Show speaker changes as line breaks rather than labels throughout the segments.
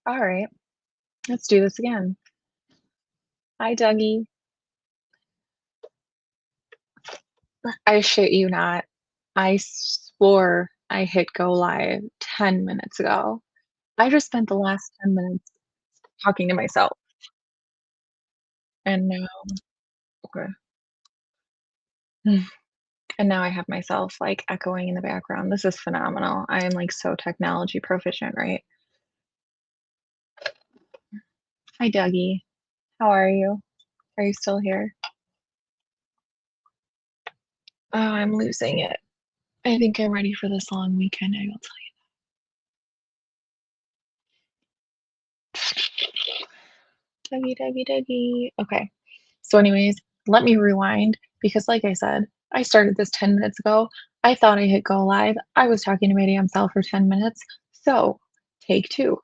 All right, let's do this again. Hi, Dougie. I shit you not. I swore I hit go live 10 minutes ago. I just spent the last 10 minutes talking to myself. And now, okay. And now I have myself like echoing in the background. This is phenomenal. I am like so technology proficient, right? Hi, Dougie. How are you? Are you still here? Oh, I'm losing it. I think I'm ready for this long weekend, I will tell you. Dougie. Okay. So, anyways, let me rewind because, like I said, I started this 10 minutes ago. I thought I hit go live. I was talking to my damn self for 10 minutes. So, take two.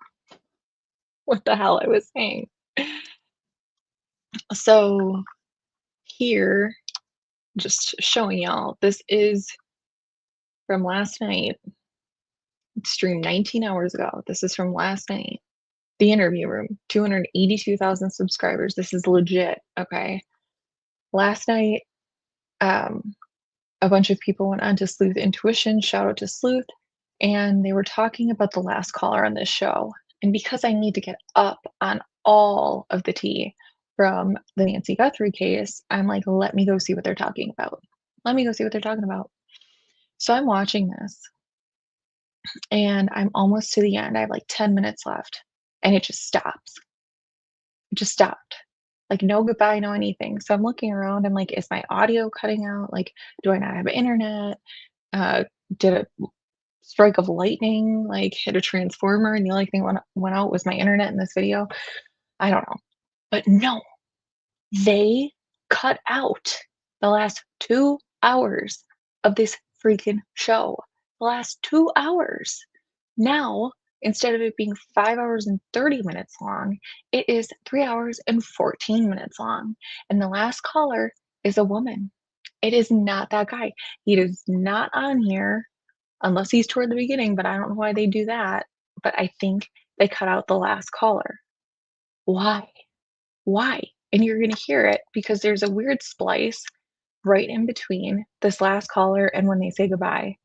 What the hell I was saying. So, here, just showing y'all, this is from last night. It streamed 19 hours ago. This is from last night. The interview room, 282,000 subscribers. This is legit, okay? Last night, um, a bunch of people went on to Sleuth Intuition, shout out to Sleuth, and they were talking about the last caller on this show. And because I need to get up on all of the tea from the Nancy Guthrie case, I'm like, let me go see what they're talking about. Let me go see what they're talking about. So I'm watching this and I'm almost to the end. I have like 10 minutes left and it just stops. It just stopped. Like no goodbye, no anything. So I'm looking around. I'm like, is my audio cutting out? Like, do I not have internet? Did a strike of lightning like hit a transformer and the only thing went out was my internet in this video? I don't know. But no, they cut out the last 2 hours of this freaking show. The last 2 hours. Now, instead of it being 5 hours and 30 minutes long, it is 3 hours and 14 minutes long. And the last caller is a woman. It is not that guy. He is not on here unless he's toward the beginning, but I don't know why they do that. But I think they cut out the last caller. Why? Why? And you're going to hear it because there's a weird splice right in between this last caller and when they say goodbye.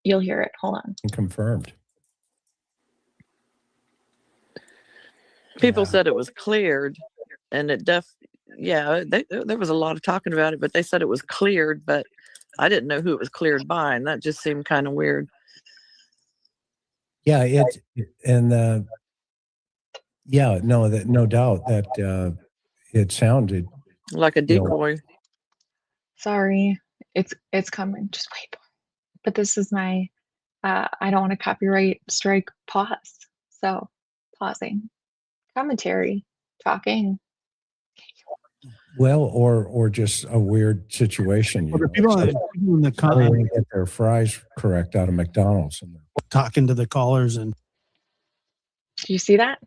You'll hear it. Hold on.
Confirmed.
People said it was cleared, and it there was a lot of talking about it, but they said it was cleared, but I didn't know who it was cleared by, and that just seemed kind of weird.
Yeah, no doubt that it sounded
like a decoy.
Sorry, it's coming. Just wait for it. But this is my I don't want to copyright strike pause. So pausing. Commentary. Talking.
Well, or just a weird situation.
Well, the people in the comments
get their fries correct out of McDonald's and
talking to the callers, and
do you see that?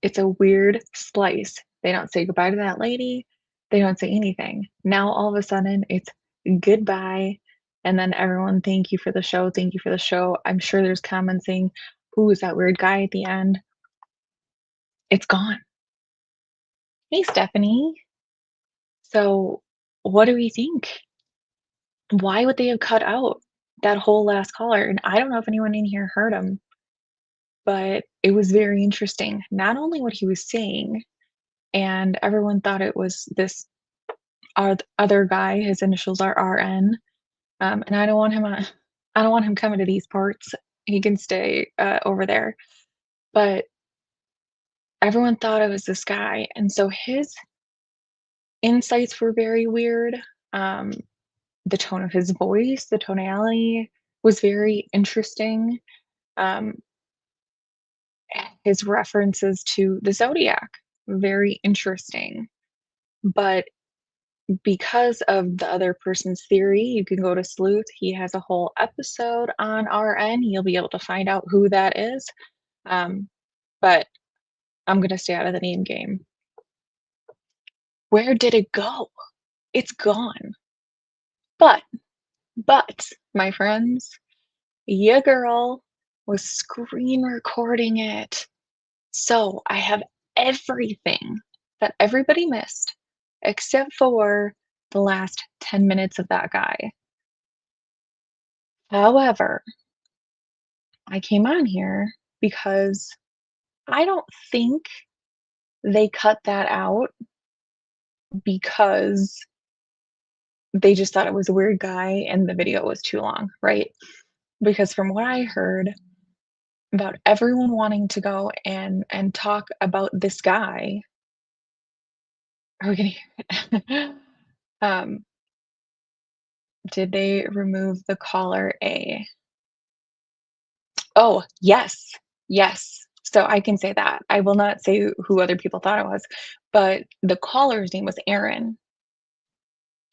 It's a weird splice. They don't say goodbye to that lady. They don't say anything. Now all of a sudden it's goodbye. And then everyone, thank you for the show. Thank you for the show. I'm sure there's comments saying, who is that weird guy at the end? It's gone. Hey, Stephanie. So what do we think? Why would they have cut out that whole last caller? And I don't know if anyone in here heard him, but it was very interesting. Not only what he was saying, and everyone thought it was this other guy. His initials are RN, and I don't want him. I don't want him coming to these parts. He can stay over there. But everyone thought it was this guy, and so his insights were very weird. The tone of his voice, the tonality was very interesting. His references to the zodiac, very interesting. But because of the other person's theory, you can go to Sleuth. He has a whole episode on RN. You'll be able to find out who that is. But I'm going to stay out of the name game. Where did it go? It's gone. But, my friends, your girl, was screen recording it. So I have everything that everybody missed except for the last 10 minutes of that guy. However, I came on here because I don't think they cut that out because they just thought it was a weird guy and the video was too long, right? Because from what I heard about everyone wanting to go and talk about this guy, are we gonna hear it? um, did they remove the caller A? Oh, yes. Yes. So I can say that. I will not say who other people thought it was, but the caller's name was Aaron.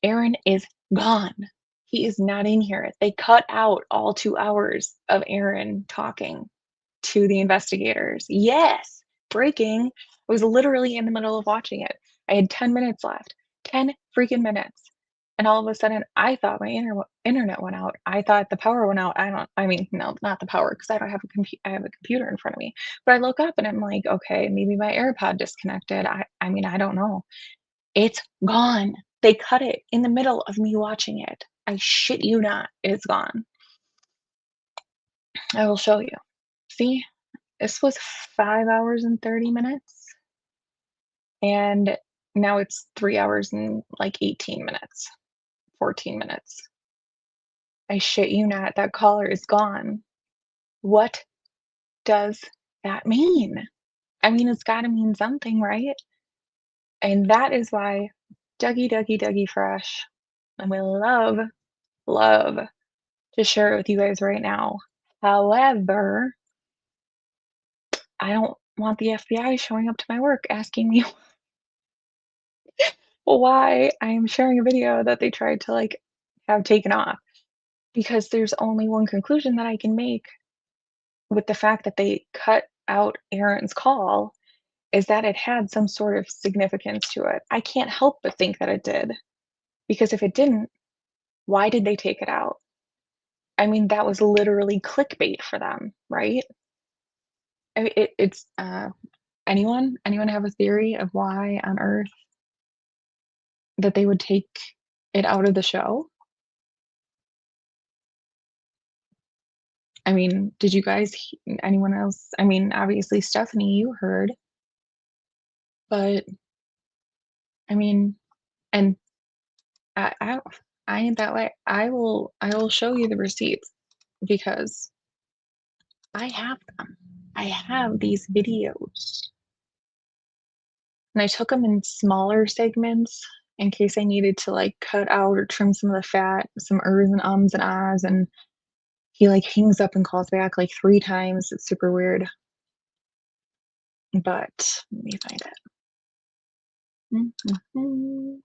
Aaron is gone. He is not in here. They cut out all 2 hours of Aaron talking to the investigators. Yes, breaking. I was literally in the middle of watching it. I had 10 minutes left. 10 freaking minutes. And all of a sudden, I thought my internet went out. I thought the power went out. I mean, no, not the power, because I don't have I have a computer in front of me. But I look up and I'm like, okay, maybe my AirPod disconnected. I mean, I don't know. It's gone. They cut it in the middle of me watching it. I shit you not, it's gone. I will show you. See, this was 5 hours and 30 minutes, and now it's 3 hours and like 18 minutes, 14 minutes. I shit you not, that caller is gone. What does that mean? I mean, it's gotta mean something, right? And that is why Dougie Fresh, and we love to share it with you guys right now. However, I don't want the FBI showing up to my work asking me why I am sharing a video that they tried to like have taken off, because there's only one conclusion that I can make with the fact that they cut out Aaron's call, is that it had some sort of significance to it. I can't help but think that it did, because if it didn't, why did they take it out? I mean, that was literally clickbait for them, right? I mean, it's anyone have a theory of why on earth that they would take it out of the show? I mean, did you guys anyone else? I mean, obviously, Stephanie, you heard, but I mean, and I I ain't that way. I will show you the receipts because I have them. I have these videos. And I took them in smaller segments in case I needed to like cut out or trim some of the fat, some ers and ums and ahs, and he like hangs up and calls back like 3 times. It's super weird. But let me find it. Mhm.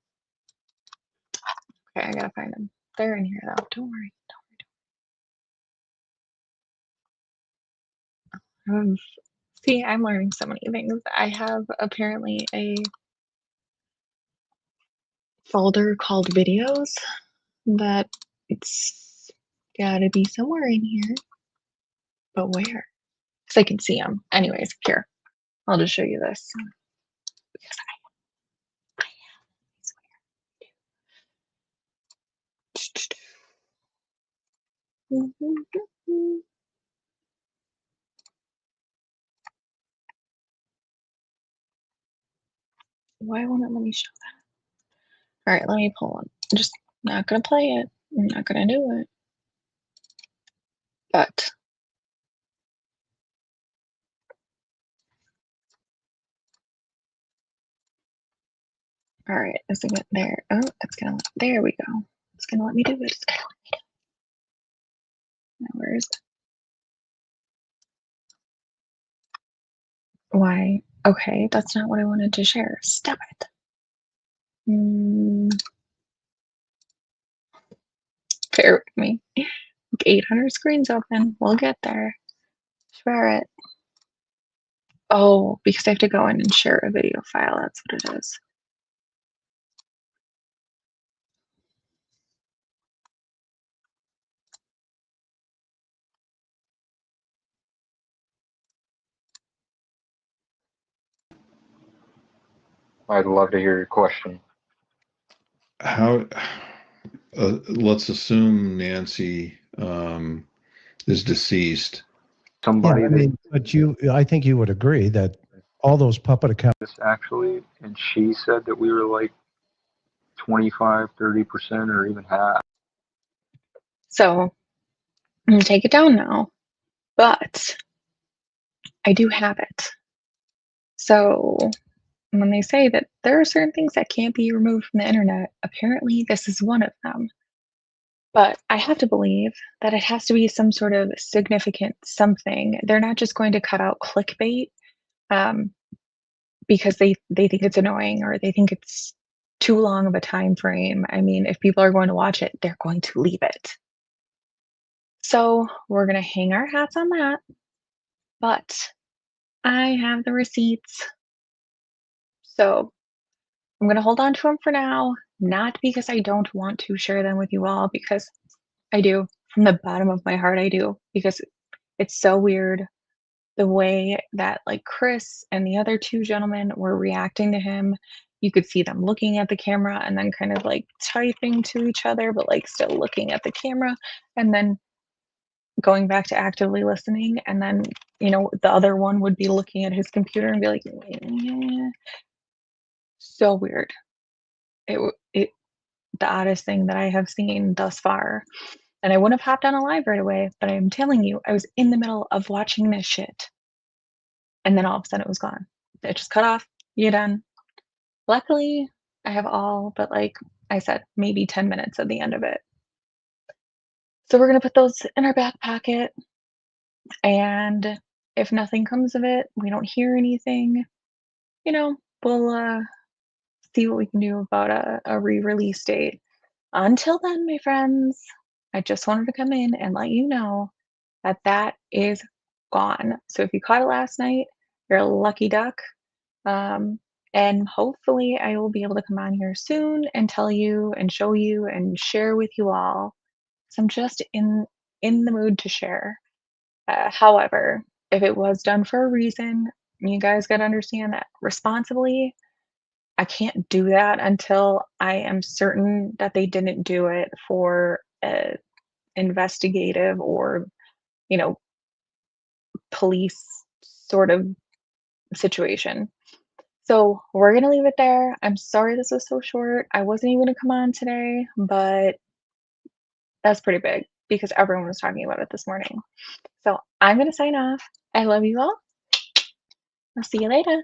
Okay, I gotta find them. They're in here though. Don't worry. See, I'm learning so many things. I have apparently a folder called videos that it's gotta be somewhere in here. But where? Because I can see them. Anyways, here. I'll just show you this. Because I swear. Why won't it let me show that? Alright, let me pull one. I'm just not gonna play it. I'm not gonna do it. But alright, is it there? Oh, it's gonna there we go. It's gonna let me do it. It's gonna let me do it. Now where is it? Why? Okay, that's not what I wanted to share. Stop it. Bear with me. 800 screens open. We'll get there. Swear it. Oh, because I have to go in and share a video file. That's what it is.
I'd love to hear your question.
How, let's assume Nancy is deceased.
Yeah,
Somebody
I mean, but I think you would agree that all those puppet accounts.
this actually, and she said that we were like 25, 30% or even half.
So I'm gonna take it down now, but I do have it. So when they say that there are certain things that can't be removed from the internet, apparently this is one of them. But I have to believe that it has to be some sort of significant something. They're not just going to cut out clickbait because they think it's annoying or they think it's too long of a time frame. I mean, if people are going to watch it, they're going to leave it. So we're going to hang our hats on that. But I have the receipts. So I'm going to hold on to them for now, not because I don't want to share them with you all, because I do. From the bottom of my heart, I do. Because it's so weird the way that like Chris and the other two gentlemen were reacting to him. You could see them looking at the camera and then kind of like typing to each other, but like still looking at the camera and then going back to actively listening. And then, you know, the other one would be looking at his computer and be like, yeah. So weird. It the oddest thing that I have seen thus far. And I wouldn't have hopped on a live right away, but I'm telling you, I was in the middle of watching this shit. And then all of a sudden it was gone. It just cut off. You're done. Luckily, I have all but like I said, maybe 10 minutes at the end of it. So we're gonna put those in our back pocket. And if nothing comes of it, we don't hear anything, you know, we'll see what we can do about a re-release date. Until then, my friends, I just wanted to come in and let you know that that is gone. So if you caught it last night, you're a lucky duck. And hopefully I will be able to come on here soon and tell you and show you and share with you all. So I'm just in the mood to share. However, if it was done for a reason, you guys got to understand that responsibly. I can't do that until I am certain that they didn't do it for a investigative or, you know, police sort of situation. So we're gonna leave it there. I'm sorry this was so short. I wasn't even gonna come on today, but that's pretty big because everyone was talking about it this morning. So I'm gonna sign off. I love you all. I'll see you later.